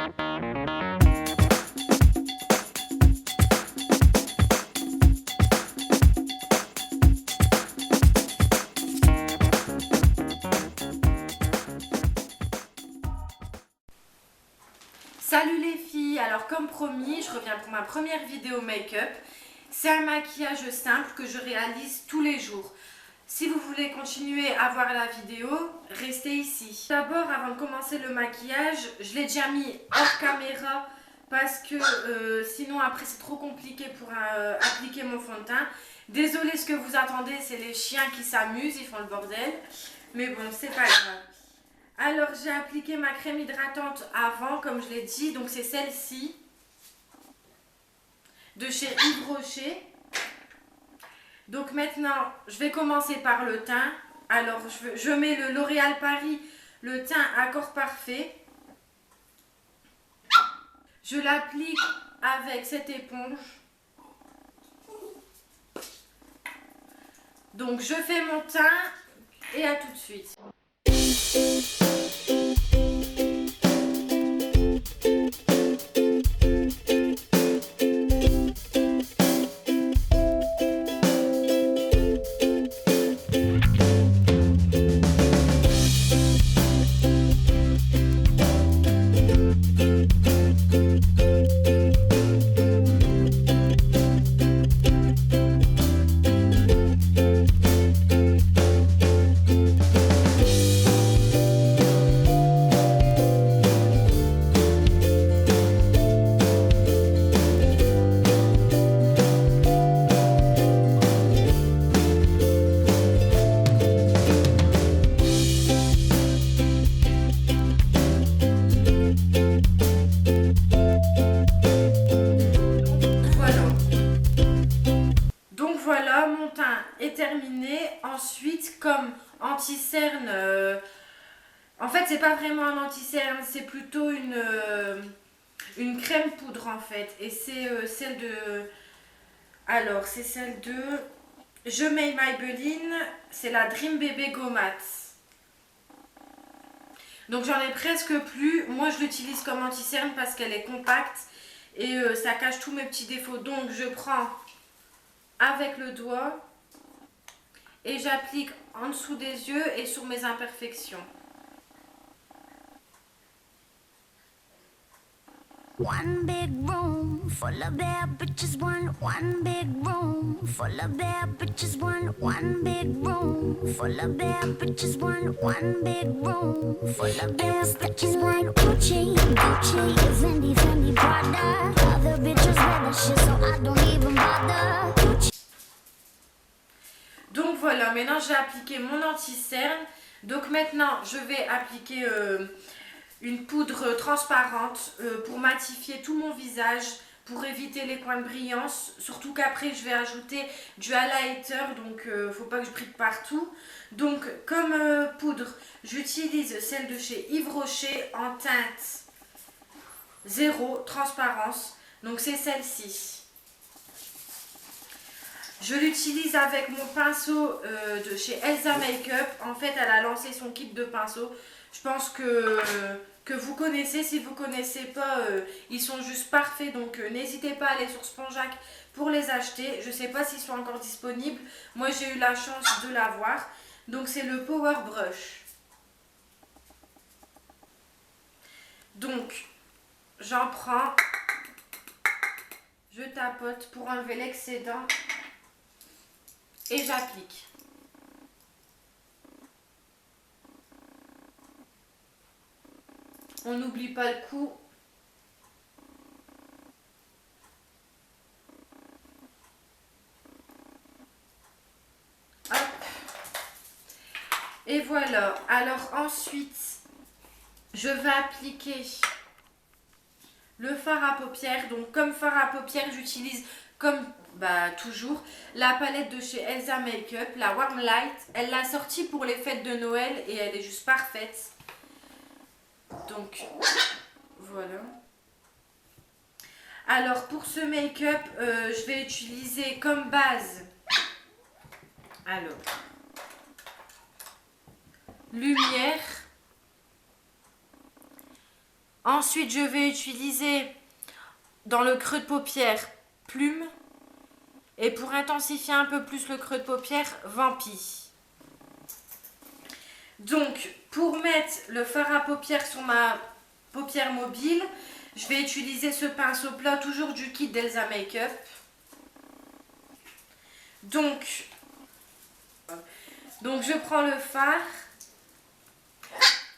Salut les filles, alors comme promis, je reviens pour ma première vidéo make-up. C'est un maquillage simple que je réalise tous les jours. Si vous voulez continuer à voir la vidéo, restez ici. D'abord, avant de commencer le maquillage, je l'ai déjà mis hors caméra parce que sinon après c'est trop compliqué pour appliquer mon fond de teint. Désolée, ce que vous attendez, c'est les chiens qui s'amusent, ils font le bordel. Mais bon, c'est pas grave. Alors j'ai appliqué ma crème hydratante avant, comme je l'ai dit, donc c'est celle-ci de chez Yves Rocher. Donc maintenant je vais commencer par le teint. Alors je mets le L'Oréal Paris, le teint Accord Parfait. Je l'applique avec cette éponge. Donc je fais mon teint et à tout de suite. Voilà, mon teint est terminé. Ensuite, comme anti-cerne, en fait c'est pas vraiment un anti-cerne, c'est plutôt une crème poudre en fait. Et c'est celle de... Alors, c'est celle de... Je mets Maybelline, c'est la Dream Bébé Go Matte. Donc j'en ai presque plus. Moi je l'utilise comme anti-cerne parce qu'elle est compacte et ça cache tous mes petits défauts. Donc je prends avec le doigt et j'applique en dessous des yeux et sur mes imperfections. One big room full of bad bitches, one big room full of bad bitches, one big room full of bad bitches, one big room full of bad bitches, one Gucci, Fendi, Prada, other bitches wear that shit so I don't even bother. Donc voilà, maintenant j'ai appliqué mon anti-cerne. Donc maintenant je vais appliquer une poudre transparente pour matifier tout mon visage, pour éviter les points de brillance. Surtout qu'après je vais ajouter du highlighter, donc faut pas que je brille partout. Donc comme poudre, j'utilise celle de chez Yves Rocher en teinte 0 transparence. Donc c'est celle-ci. Je l'utilise avec mon pinceau de chez Elsa Makeup. En fait, elle a lancé son kit de pinceaux. Je pense que vous connaissez. Si vous ne connaissez pas, ils sont juste parfaits. Donc, n'hésitez pas à aller sur Spongeac pour les acheter. Je ne sais pas s'ils sont encore disponibles. Moi, j'ai eu la chance de l'avoir. Donc, c'est le Power Brush. Donc, j'en prends. Je tapote pour enlever l'excédent. Et j'applique. On n'oublie pas le coup. Hop. Et voilà. Alors ensuite, je vais appliquer le fard à paupières. Donc comme fard à paupières, j'utilise comme toujours la palette de chez Elsa Makeup, la Warm Light. Elle l'a sortie pour les fêtes de Noël et elle est juste parfaite. Donc voilà. Alors pour ce make-up, je vais utiliser comme base, alors, lumière, Ensuite, je vais utiliser dans le creux de paupière Plume. Et pour intensifier un peu plus le creux de paupière, Vampi. Donc, pour mettre le fard à paupières sur ma paupière mobile, je vais utiliser ce pinceau plat, toujours du kit d'Elsa Makeup. Donc, je prends le fard.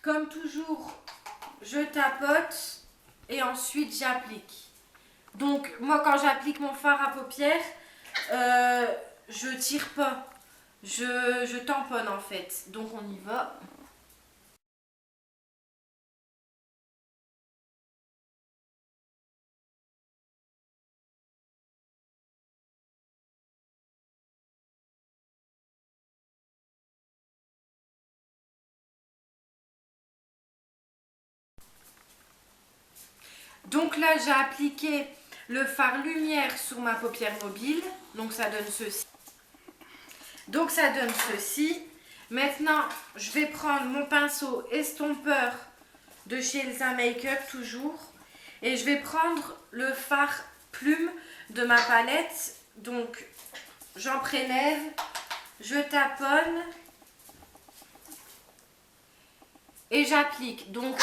Comme toujours, je tapote et ensuite j'applique. Donc, moi quand j'applique mon fard à paupières, je tire pas, je tamponne en fait. Donc on y va. Donc là j'ai appliqué le fard lumière sur ma paupière mobile. Donc ça donne ceci. Maintenant, je vais prendre mon pinceau estompeur de chez Elsa Makeup toujours. Et je vais prendre le fard plume de ma palette. Donc, j'en prélève, je taponne et j'applique. Donc,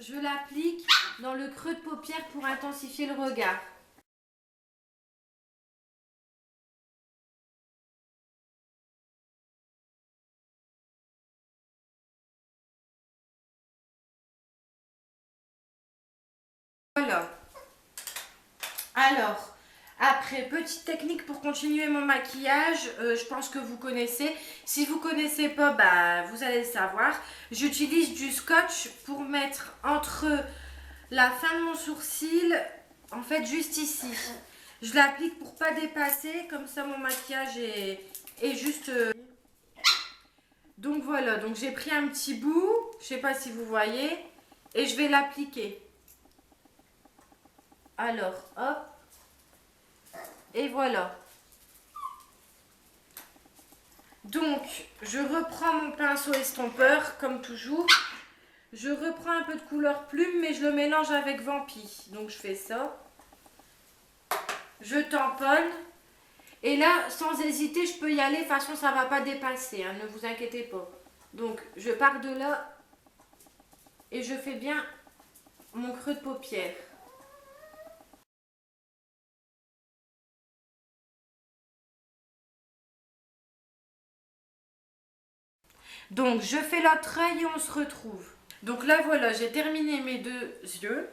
je l'applique dans le creux de paupière pour intensifier le regard. Voilà. Alors, après, petite technique pour continuer mon maquillage, je pense que vous connaissez. Si vous ne connaissez pas, bah, vous allez le savoir. J'utilise du scotch pour mettre entre la fin de mon sourcil, en fait juste ici. Je l'applique pour pas dépasser, comme ça mon maquillage est juste... Donc voilà, donc j'ai pris un petit bout, je sais pas si vous voyez, et je vais l'appliquer. Alors, hop. Et voilà. Donc, je reprends mon pinceau estompeur, comme toujours. Je reprends un peu de couleur plume, mais je le mélange avec Vampi. Donc, je fais ça. Je tamponne. Et là, sans hésiter, je peux y aller. De toute façon, ça ne va pas dépasser, hein, ne vous inquiétez pas. Donc, je pars de là. Et je fais bien mon creux de paupière. Donc, je fais l'autre œil et on se retrouve. Donc là, voilà, j'ai terminé mes deux yeux.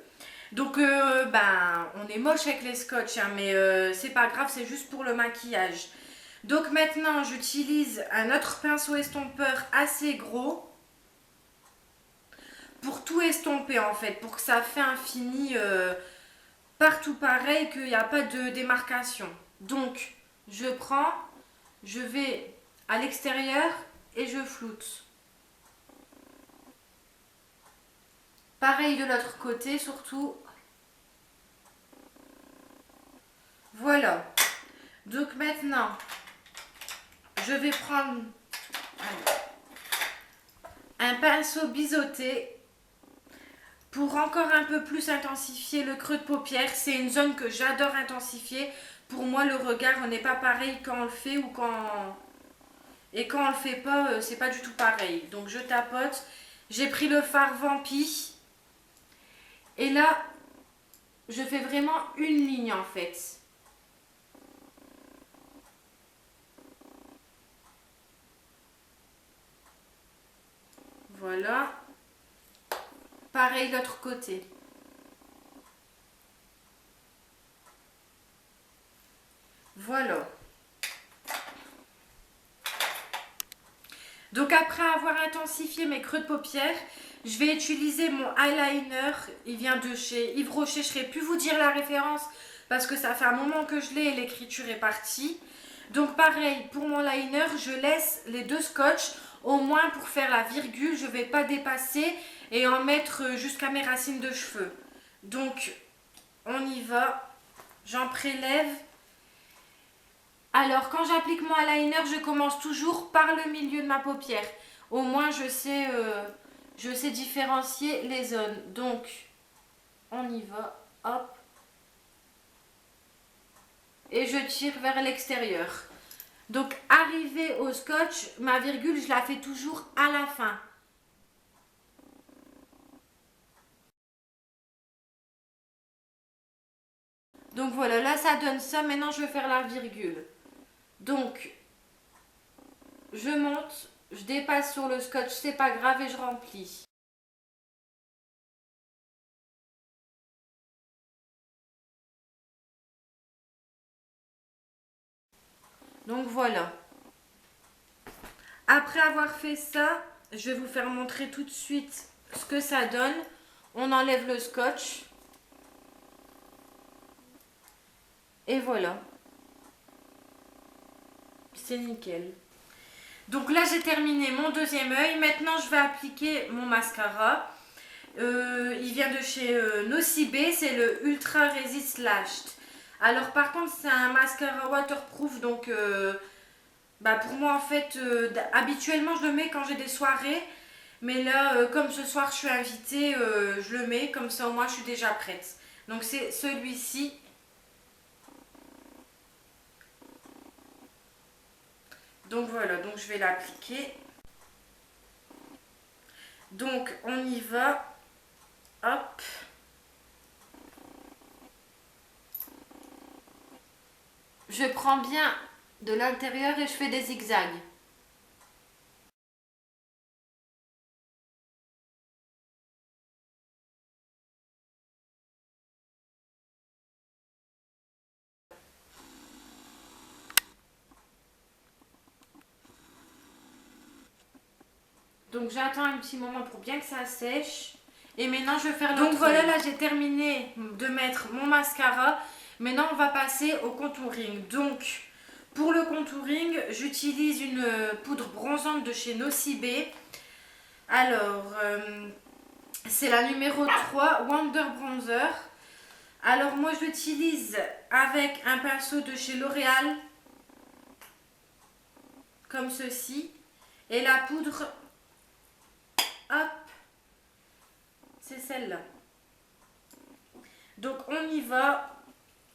Donc, on est moche avec les scotch, hein, mais c'est pas grave, c'est juste pour le maquillage. Donc maintenant, j'utilise un autre pinceau estompeur assez gros pour tout estomper en fait, pour que ça fait un fini partout pareil, qu'il n'y a pas de démarcation. Donc, je vais à l'extérieur et je floute. Pareil de l'autre côté surtout. Voilà. Donc maintenant, je vais prendre un pinceau biseauté pour encore un peu plus intensifier le creux de paupière. C'est une zone que j'adore intensifier. Pour moi, le regard n'est pas pareil quand on le fait ou quand... Et quand on le fait pas, c'est pas du tout pareil. Donc je tapote. J'ai pris le fard Vampi. Et là, je fais vraiment une ligne en fait. Voilà. Pareil de l'autre côté. Voilà. Donc après avoir intensifié mes creux de paupières, je vais utiliser mon eyeliner. Il vient de chez Yves Rocher. Je ne saurais plus vous dire la référence parce que ça fait un moment que je l'ai et l'écriture est partie. Donc pareil, pour mon liner, je laisse les deux scotch au moins pour faire la virgule. Je ne vais pas dépasser et en mettre jusqu'à mes racines de cheveux. Donc on y va. J'en prélève. Alors, quand j'applique mon eyeliner, je commence toujours par le milieu de ma paupière. Au moins, je sais différencier les zones. Donc, On y va, hop. Et je tire vers l'extérieur. Donc, arrivé au scotch, ma virgule, je la fais toujours à la fin. Donc voilà, là ça donne ça. Maintenant, je vais faire la virgule. Donc, je monte, je dépasse sur le scotch, c'est pas grave, et je remplis. Donc voilà. Après avoir fait ça, je vais vous faire montrer tout de suite ce que ça donne. On enlève le scotch. Et voilà. C'est nickel. Donc là, j'ai terminé mon deuxième œil. Maintenant, je vais appliquer mon mascara. Il vient de chez Nocibé. C'est le Ultra Resist Lashed. Alors par contre, c'est un mascara waterproof. Donc pour moi, en fait, habituellement, je le mets quand j'ai des soirées. Mais là, comme ce soir, je suis invitée, je le mets. Comme ça, au moins, je suis déjà prête. Donc c'est celui-ci. Donc voilà, donc je vais l'appliquer. Donc on y va. Hop. Je prends bien de l'intérieur et je fais des zigzags. Donc j'attends un petit moment pour bien que ça sèche. Et maintenant je vais faire l'autre. Donc voilà, là j'ai terminé de mettre mon mascara. Maintenant on va passer au contouring. Donc pour le contouring, j'utilise une poudre bronzante de chez Nocibé. Alors c'est la numéro 3, Wonder Bronzer. Alors moi je l'utilise avec un pinceau de chez L'Oréal. Comme ceci. Et la poudre, hop, c'est celle-là. Donc on y va.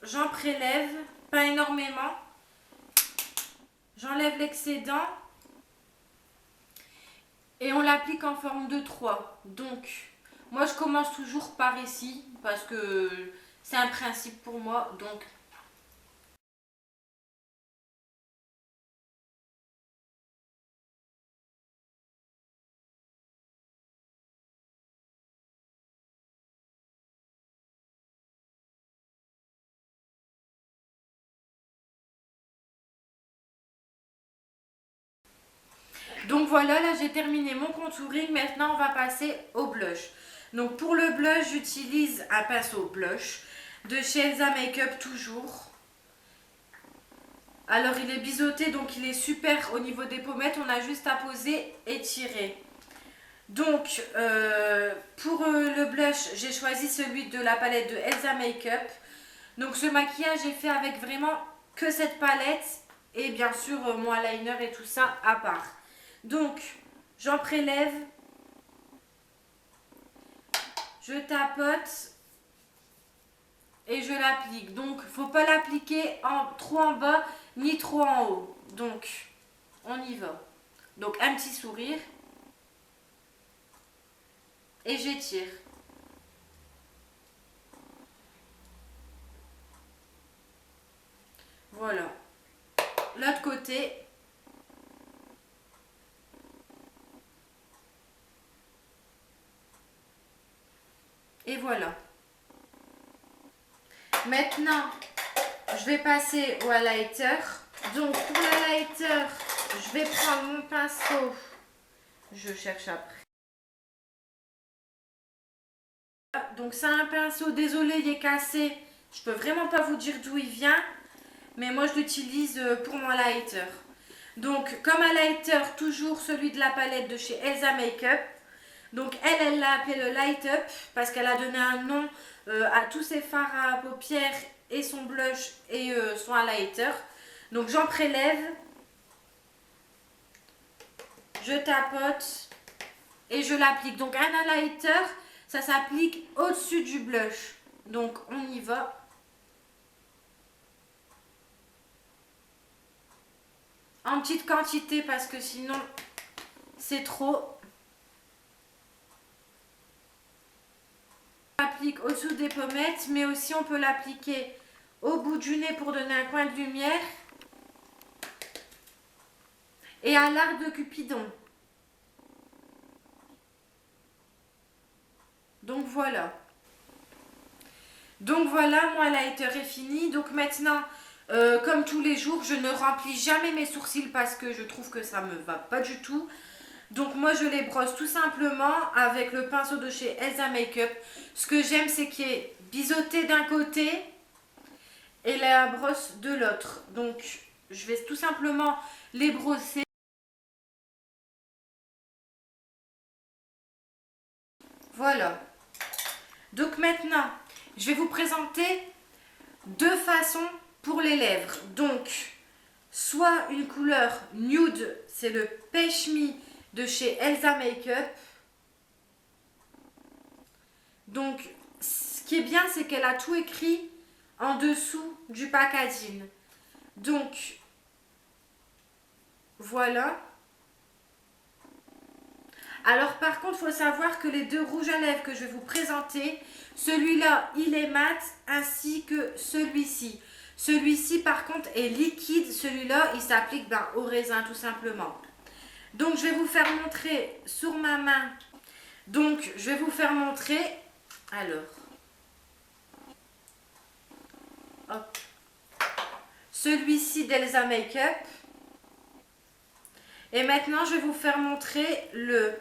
J'en prélève, pas énormément. J'enlève l'excédent. Et on l'applique en forme de 3. Donc, moi je commence toujours par ici. Parce que c'est un principe pour moi. Donc, voilà, là j'ai terminé mon contouring. Maintenant on va passer au blush. Donc pour le blush, j'utilise un pinceau blush de chez Elsa Makeup toujours. Alors il est biseauté, donc il est super au niveau des pommettes. On a juste à poser et tirer. Donc pour le blush, j'ai choisi celui de la palette de Elsa Makeup. Donc ce maquillage est fait avec vraiment que cette palette. Et bien sûr mon eyeliner et tout ça à part. Donc j'en prélève. Je tapote. Et je l'applique. Donc faut pas l'appliquer trop en bas ni trop en haut. Donc on y va. Donc un petit sourire. Et j'étire. Voilà. L'autre côté. Et voilà. Maintenant, je vais passer au highlighter. Donc pour l'highlighter, je vais prendre mon pinceau. Je cherche après. Donc c'est un pinceau, désolé il est cassé. Je peux vraiment pas vous dire d'où il vient. Mais moi je l'utilise pour mon highlighter. Donc comme highlighter, toujours celui de la palette de chez Elsa Makeup. Donc elle l'a appelé le Light Up parce qu'elle a donné un nom à tous ses fards à paupières et son blush et son highlighter. Donc j'en prélève, je tapote et je l'applique. Donc un highlighter, ça s'applique au-dessus du blush. Donc on y va. En petite quantité parce que sinon c'est trop. On l'applique au-dessous des pommettes, mais aussi on peut l'appliquer au bout du nez pour donner un coin de lumière. Et à l'arc de Cupidon. Donc voilà. Donc voilà, moi l'highlighter est fini. Donc maintenant, comme tous les jours, je ne remplis jamais mes sourcils parce que je trouve que ça me va pas du tout. Donc moi je les brosse tout simplement avec le pinceau de chez Elsa Makeup. Ce que j'aime c'est qu'il est biseauté d'un côté et la brosse de l'autre. Donc je vais tout simplement les brosser. Voilà. Donc maintenant, je vais vous présenter deux façons pour les lèvres. Donc, soit une couleur nude, c'est le Peach Me de chez Elsa Makeup. Donc, ce qui est bien, c'est qu'elle a tout écrit en dessous du packaging. Donc, voilà. Alors par contre, il faut savoir que les deux rouges à lèvres que je vais vous présenter, celui-là, il est mat ainsi que celui-ci. Celui-ci, par contre, est liquide. Celui-là, il s'applique au raisin tout simplement. Donc, je vais vous faire montrer sur ma main. Donc, je vais vous faire montrer. Alors. Hop. Celui-ci d'Elsa Makeup. Et maintenant, je vais vous faire montrer le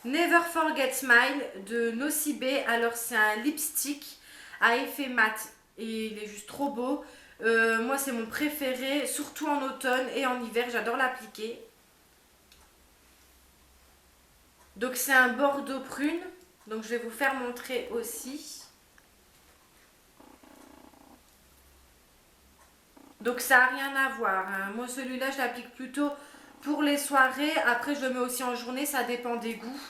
Never Forget Smile de Nocibe. Alors, c'est un lipstick à effet mat. Et il est juste trop beau. Moi, c'est mon préféré, surtout en automne et en hiver. J'adore l'appliquer. Donc, c'est un bordeaux prune. Donc, je vais vous faire montrer aussi. Donc, ça n'a rien à voir, hein. Moi, celui-là, je l'applique plutôt pour les soirées. Après, je le mets aussi en journée. Ça dépend des goûts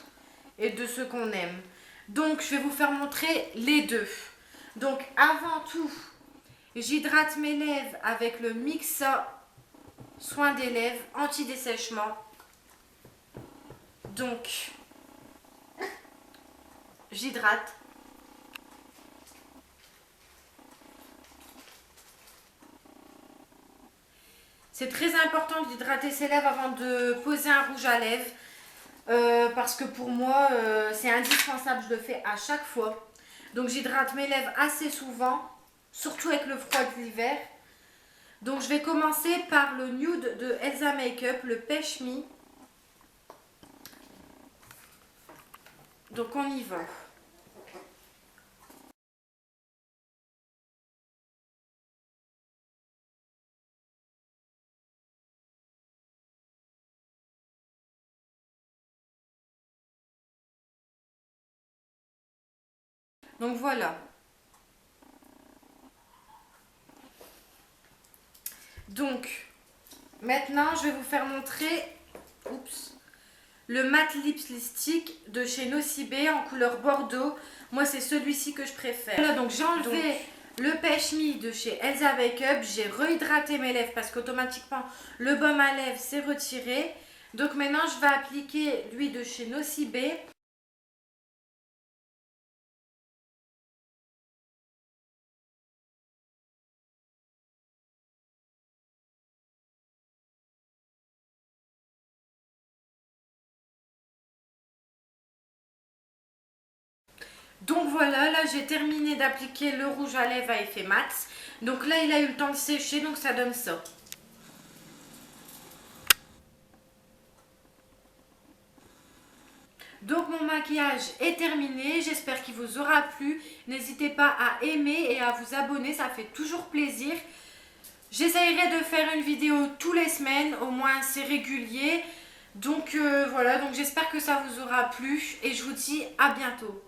et de ce qu'on aime. Donc, je vais vous faire montrer les deux. Donc, avant tout, j'hydrate mes lèvres avec le Mixa Soin des lèvres anti-dessèchement. Donc, j'hydrate. C'est très important d'hydrater ses lèvres avant de poser un rouge à lèvres. Parce que pour moi, c'est indispensable. Je le fais à chaque fois. Donc, j'hydrate mes lèvres assez souvent. Surtout avec le froid de l'hiver. Donc, je vais commencer par le nude de Elsa Makeup, le Peach Me. Donc, on y va. Donc voilà. Donc, maintenant, je vais vous faire montrer le matte lipstick de chez Nocibe en couleur bordeaux. Moi, c'est celui-ci que je préfère. Voilà, donc j'ai enlevé le Peach Me de chez Elsa Makeup. J'ai rehydraté mes lèvres parce qu'automatiquement, le baume à lèvres s'est retiré. Donc maintenant, je vais appliquer lui de chez Nocibe. Donc voilà, là j'ai terminé d'appliquer le rouge à lèvres à effet mat. Donc là il a eu le temps de sécher, donc ça donne ça. Donc mon maquillage est terminé, j'espère qu'il vous aura plu. N'hésitez pas à aimer et à vous abonner, ça fait toujours plaisir. J'essayerai de faire une vidéo tous les semaines, au moins c'est régulier. Donc voilà, donc j'espère que ça vous aura plu et je vous dis à bientôt.